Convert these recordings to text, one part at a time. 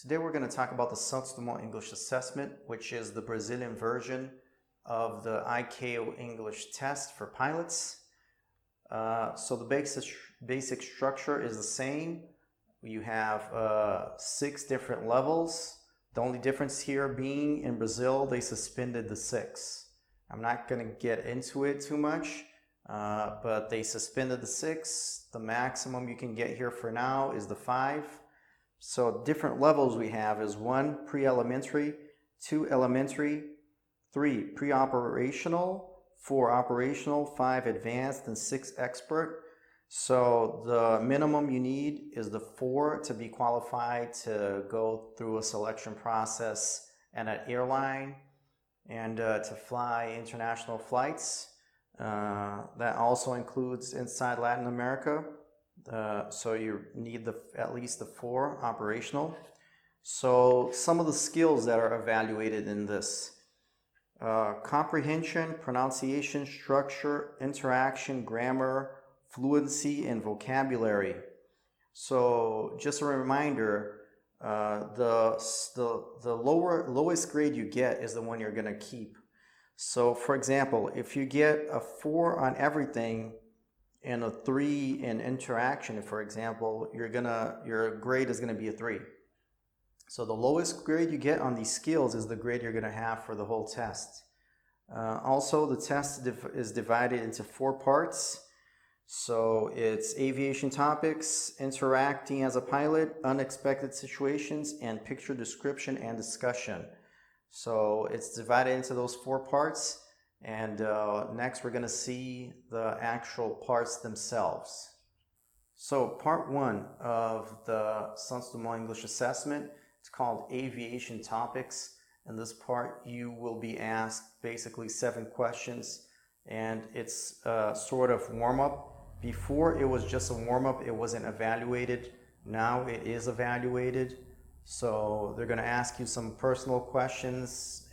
Today we're going to talk about the Santos Dumont English Assessment, which is the Brazilian version of the ICAO English test for pilots. So the basic structure is the same. You have 6 different levels. The only difference here being in Brazil, they suspended the 6. I'm not going to get into it too much, but they suspended the 6. The maximum you can get here for now is the 5. So different levels we have is 1 pre-elementary, 2 elementary, 3 pre-operational, 4 operational, 5 advanced, and 6 expert. So the minimum you need is the 4 to be qualified to go through a selection process at an airline and to fly international flights. That also includes inside Latin America. So you need at least the 4 operational. So some of the skills that are evaluated in this: comprehension, pronunciation, structure, interaction, grammar, fluency, and vocabulary. So just a reminder, the lowest grade you get is the one you're going to keep. So for example, if you get a 4 on everything and a 3 in interaction, for example, your grade is going to be a 3. So the lowest grade you get on these skills is the grade you're going to have for the whole test. Also, the test is divided into 4 parts. So it's aviation topics, interacting as a pilot, unexpected situations, and picture description and discussion. So it's divided into those 4 parts. And next we're going to see the actual parts themselves. So part 1 of the Santos Dumont English Assessment, it's called Aviation Topics. In this part you will be asked basically 7 questions, and it's sort of warm-up. Before it was just a warm-up, it wasn't evaluated. Now it is evaluated. So they're going to ask you some personal questions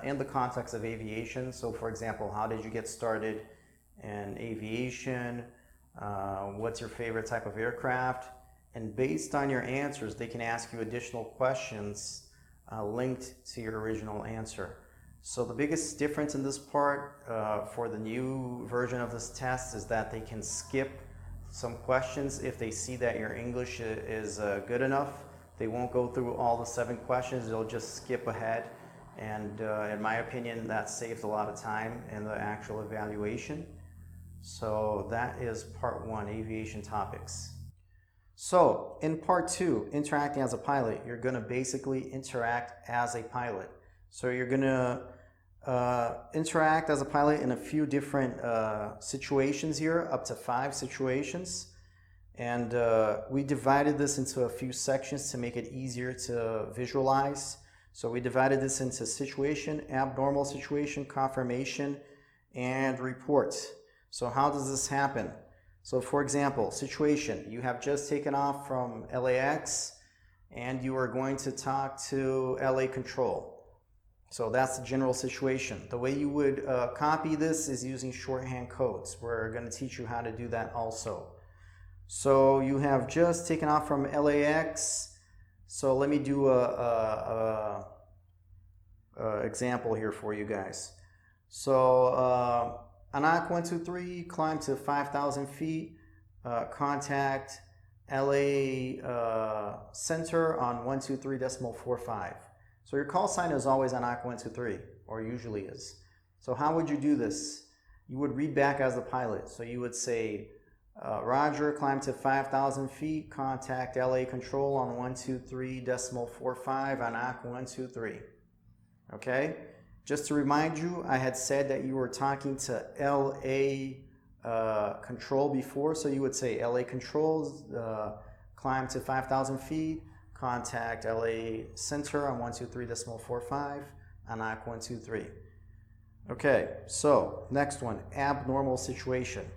in the context of aviation. So for example, how did you get started in aviation? What's your favorite type of aircraft? And based on your answers, they can ask you additional questions linked to your original answer. So the biggest difference in this part for the new version of this test is that they can skip some questions if they see that your English is good enough. They won't go through all the 7 questions, they'll just skip ahead. And in my opinion, that saves a lot of time in the actual evaluation. So that is part 1, aviation topics. So in part 2, interacting as a pilot, you're going to basically interact as a pilot. So you're going to interact as a pilot in a few different situations here, up to 5 situations. And we divided this into a few sections to make it easier to visualize. So we divided this into situation, abnormal situation, confirmation, and report. So how does this happen? So for example, situation, you have just taken off from LAX and you are going to talk to LA control. So that's the general situation. The way you would copy this is using shorthand codes. We're going to teach you how to do that also. So you have just taken off from LAX. So let me do a example here for you guys. So ANAC 123, climb to 5,000 feet, contact LA center on 123.45. So your call sign is always ANAC 123, or usually is. So how would you do this? You would read back as the pilot. So you would say, Roger, climb to 5,000 feet, contact LA control on 123.45, ANAC 123. Okay? Just to remind you, I had said that you were talking to LA control before, so you would say LA controls, climb to 5,000 feet, contact LA center on 123.45, ANAC 123. Okay, so next one, abnormal situation.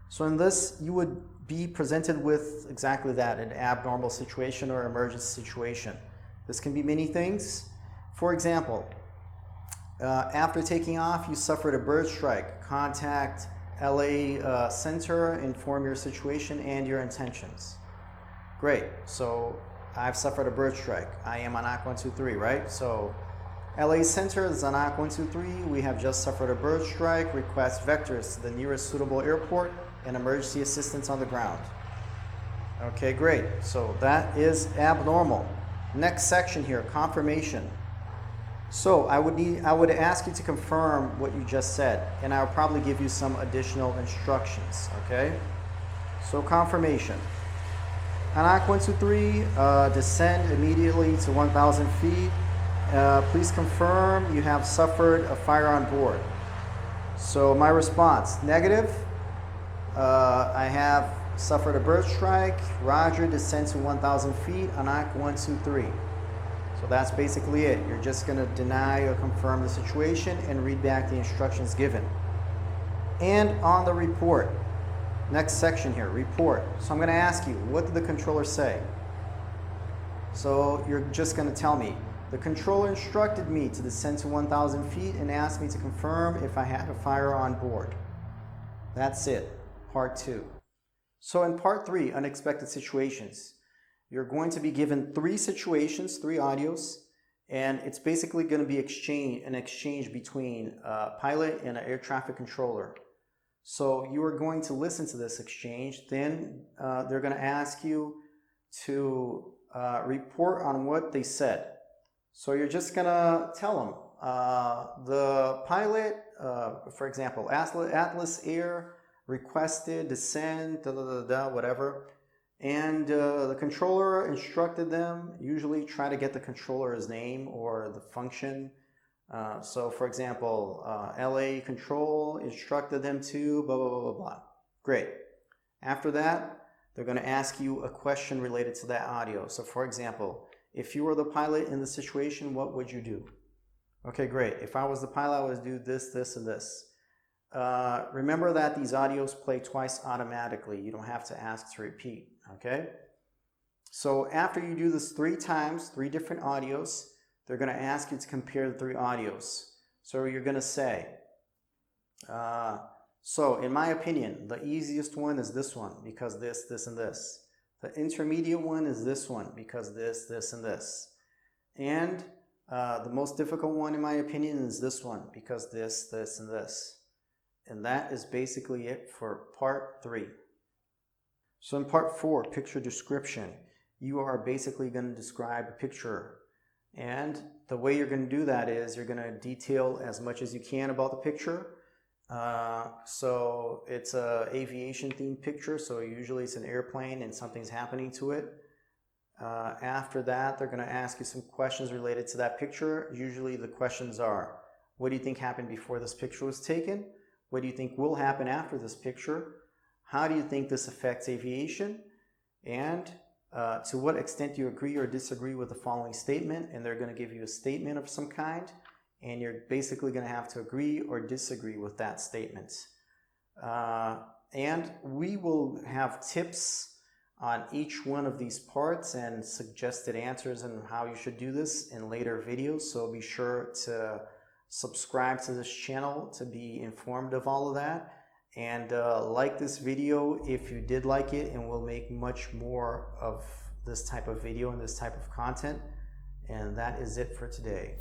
So in this, you would be presented with exactly that, an abnormal situation or emergency situation. This can be many things. For example, after taking off, you suffered a bird strike. Contact LA center, inform your situation and your intentions. Great. So I've suffered a bird strike. I am on ACAO 123, right? So LA Center is on ACAO 123. We have just suffered a bird strike. Request vectors to the nearest suitable airport and emergency assistance on the ground. Okay, great. So that is abnormal. Next section here, confirmation. So I would ask you to confirm what you just said, and I'll probably give you some additional instructions, okay? So confirmation. On ACAO 123, descend immediately to 1,000 feet. Please confirm you have suffered a fire on board. So my response, negative. I have suffered a bird strike. Roger, descend to 1,000 feet on ACAO 123. So that's basically it. You're just going to deny or confirm the situation and read back the instructions given. And on the report, next section here, report. So I'm going to ask you, what did the controller say? So you're just going to tell me, the controller instructed me to descend to 1,000 feet and asked me to confirm if I had a fire on board. That's it, part 2. So in part 3, unexpected situations, you're going to be given 3 situations, 3 audios, and it's basically going to be an exchange between a pilot and an air traffic controller. So you are going to listen to this exchange, then they're going to ask you to report on what they said. So you're just going to tell them, the pilot, for example, Atlas Air requested descend, whatever. And the controller instructed them, usually try to get the controller's name or the function. So for example, LA control instructed them to blah, blah, blah, blah, blah. Great. After that, they're going to ask you a question related to that audio. So for example, if you were the pilot in the situation, what would you do? Okay, great. If I was the pilot, I would do this, this, and this. Remember that these audios play twice automatically. You don't have to ask to repeat, okay? So after you do this 3 times, 3 different audios, they're going to ask you to compare the 3 audios. So you're going to say, so in my opinion, the easiest one is this one because this, this, and this. The intermediate one is this one because this, this, and this. And the most difficult one in my opinion is this one because this, this, and this. And that is basically it for part 3. So in part 4, picture description, you are basically going to describe a picture. And the way you're going to do that is you're going to detail as much as you can about the picture. So it's a aviation themed picture, so usually it's an airplane and something's happening to it. After that, they're going to ask you some questions related to that picture. Usually the questions are, what do you think happened before this picture was taken? What do you think will happen after this picture? How do you think this affects aviation? And to what extent do you agree or disagree with the following statement? And they're going to give you a statement of some kind, and you're basically going to have to agree or disagree with that statement. And we will have tips on each one of these parts and suggested answers and how you should do this in later videos. So be sure to subscribe to this channel to be informed of all of that, and like this video if you did like it, and we'll make much more of this type of video and this type of content. And that is it for today.